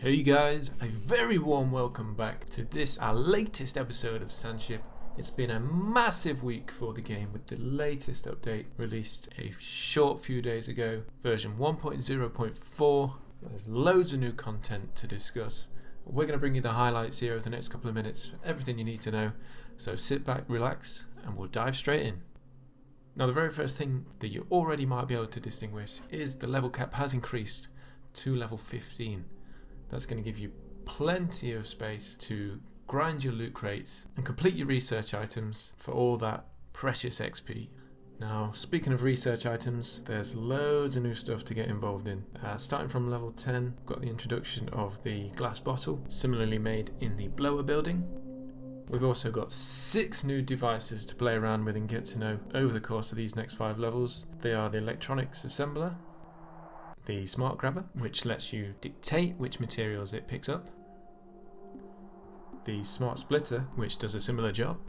Hey guys, a very warm welcome back to this, our latest episode of Sandship. It's been a massive week for the game with the latest update released a short few days ago, version 1.0.4. There's loads of new content to discuss. We're going to bring you the highlights here over the next couple of minutes, everything you need to know. So sit back, relax, and we'll dive straight in. Now the very first thing that you already might be able to distinguish is the level cap has increased to level 15. That's going to give you plenty of space to grind your loot crates and complete your research items for all that precious XP. Now, speaking of research items, there's loads of new stuff to get involved in. Starting from level 10, we've got the introduction of the glass bottle, similarly made in the blower building. We've also got 6 new devices to play around with and get to know over the course of these next 5 levels. They are the electronics assembler, the smart grabber, which lets you dictate which materials it picks up, the smart splitter, which does a similar job,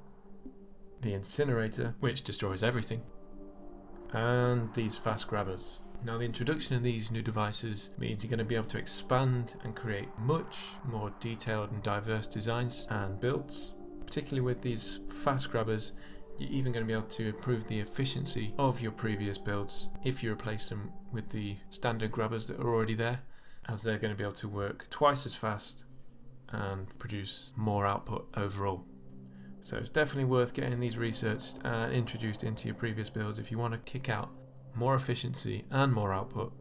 the incinerator, which destroys everything, and these fast grabbers. Now the introduction of these new devices means you're going to be able to expand and create much more detailed and diverse designs and builds. Particularly with these fast grabbers, you're even going to be able to improve the efficiency of your previous builds if you replace them with the standard grabbers that are already there, as they're going to be able to work twice as fast and produce more output overall. So it's definitely worth getting these researched and introduced into your previous builds if you want to kick out more efficiency and more output.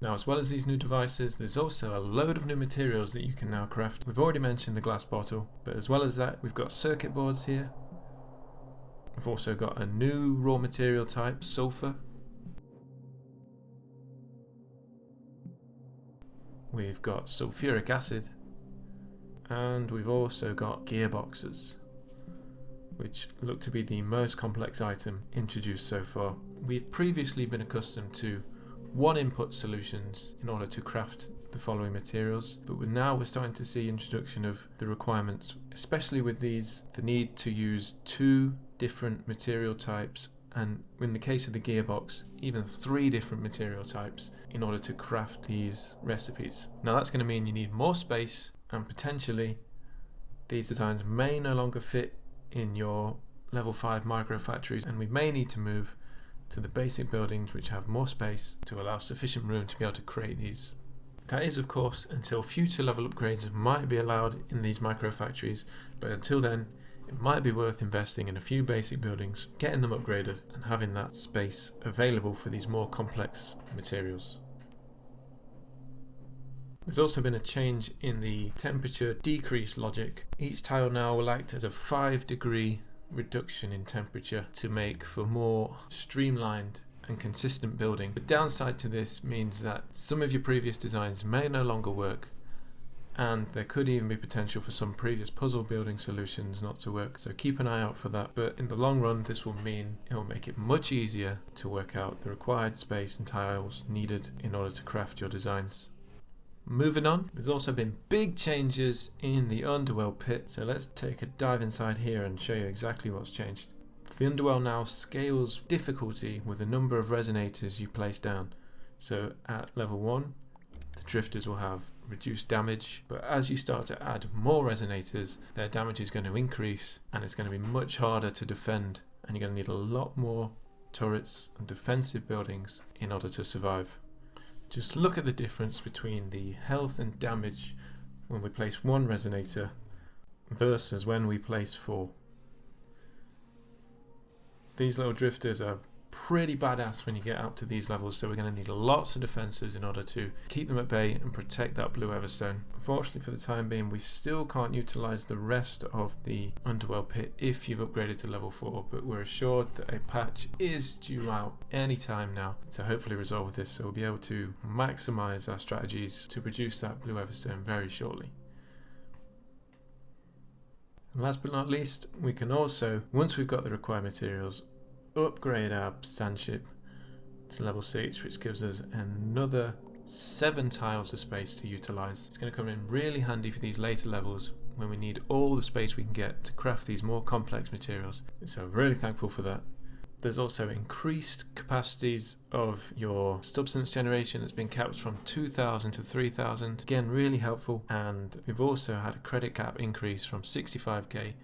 Now, as well as these new devices, there's also a load of new materials that you can now craft. We've already mentioned the glass bottle, but as well as that, we've got circuit boards here. We've also got a new raw material type, sulfur. We've got sulfuric acid. And we've also got gearboxes, which look to be the most complex item introduced so far. We've previously been accustomed to one input solutions in order to craft the following materials, but we're starting to see introduction of the requirements, especially with these, the need to use 2 different material types, and in the case of the gearbox, even 3 different material types in order to craft these recipes. Now that's going to mean you need more space, and potentially these designs may no longer fit in your level 5 micro factories, and we may need to move to the basic buildings which have more space to allow sufficient room to be able to create these. That is, of course, until future level upgrades might be allowed in these micro factories, but until then it might be worth investing in a few basic buildings, getting them upgraded and having that space available for these more complex materials. There's also been a change in the temperature decrease logic. Each tile now will act as a 5-degree reduction in temperature to make for more streamlined and consistent building. The downside to this means that some of your previous designs may no longer work, and there could even be potential for some previous puzzle building solutions not to work, so keep an eye out for that. But in the long run, this will mean it will make it much easier to work out the required space and tiles needed in order to craft your designs. Moving on, there's also been big changes in the Underworld Pit, so let's take a dive inside here and show you exactly what's changed. The Underworld now scales difficulty with the number of resonators you place down. So at level 1, the drifters will have reduced damage, but as you start to add more resonators, their damage is going to increase and it's going to be much harder to defend, and you're going to need a lot more turrets and defensive buildings in order to survive. Just look at the difference between the health and damage when we place 1 resonator versus when we place 4. These little drifters are pretty badass when you get up to these levels, so we're going to need lots of defenses in order to keep them at bay and protect that blue everstone. Unfortunately, for the time being, we still can't utilize the rest of the Underworld Pit if you've upgraded to level 4, but we're assured that a patch is due out any time now to hopefully resolve this, so we'll be able to maximize our strategies to produce that blue everstone very shortly. And last but not least, we can also, once we've got the required materials, upgrade our Sandship to level 6, which gives us another 7 tiles of space to utilize. It's going to come in really handy for these later levels when we need all the space we can get to craft these more complex materials. So really thankful for that. There's also increased capacities of your substance generation that's been capped from 2,000 to 3,000. Again, really helpful. And we've also had a credit cap increase from 65k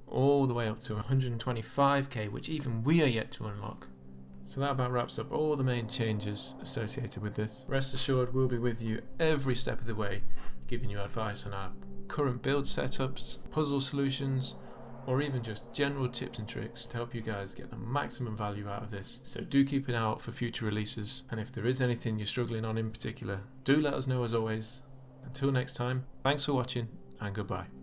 all the way up to 125k, which even we are yet to unlock. So that about wraps up all the main changes associated with this. Rest assured, we'll be with you every step of the way, giving you advice on our current build setups, puzzle solutions, or even just general tips and tricks to help you guys get the maximum value out of this. So do keep an eye out for future releases, and if there is anything you're struggling on in particular, do let us know as always. Until next time, thanks for watching and goodbye.